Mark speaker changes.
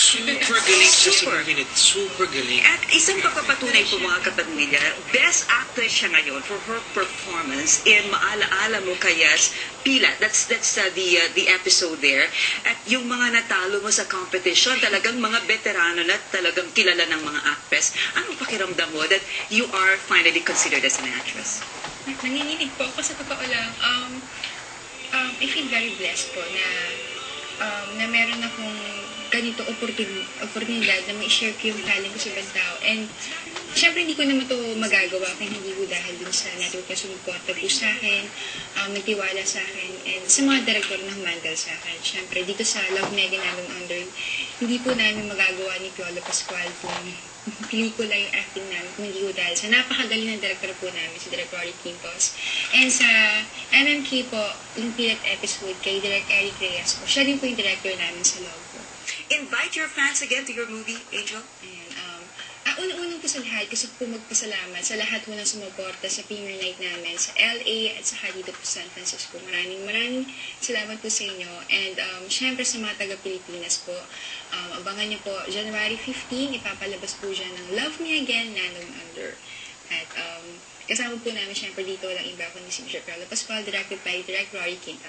Speaker 1: Super galing siya sa
Speaker 2: Super.
Speaker 1: movie na super galing.
Speaker 2: At isang pagpapatunay po mga kapamilya, best actress siya ngayon for her performance in Maalaala Mo Kayas Pila. That's the episode there. At yung mga natalo mo sa competition, talagang mga veterano na talagang kilala ng mga actress. Anong pakiramdam mo that you are finally considered as an actress?
Speaker 3: Nanginginig po ako sa totoo lang. I feel very blessed po na meron akong ganito oportunidad na ma-share ko yung talent ko sa ibang tao. And syempre hindi ko naman to magagawa kung hindi ko dahil dun sa network na sumuporta po sa akin, nagtiwala sa akin, and sa mga director na humandal sa akin. Syempre dito sa Love Me Again Namin Under, hindi po namin magagawa ni Piolo Pascual kung pelikula yung acting namin kung hindi ko dahil sa napakagaling na director po namin, si Direk Rory Quintos. And sa MMK po, yung pilot episode kay Direk Eric Reyes po, siya din po yung director namin sa Love po.
Speaker 2: Invite your fans again to your movie, Angel.
Speaker 3: Ayan, una-unang po sa lahat, gusto ko po magpasalamat sa lahat po ng sumuporta sa premiere night namin sa LA at saka dito po sa San Francisco. Maraming salamat po sa inyo. And syempre sa mga taga-Pilipinas po, abangan niyo po, January 15, ipapalabas po dyan ng Love Me Again, Namin Under. At kasama po namin syempre dito walang iba kundi si Bishop Piolo Pascual, directed by Direk Rory Quintas.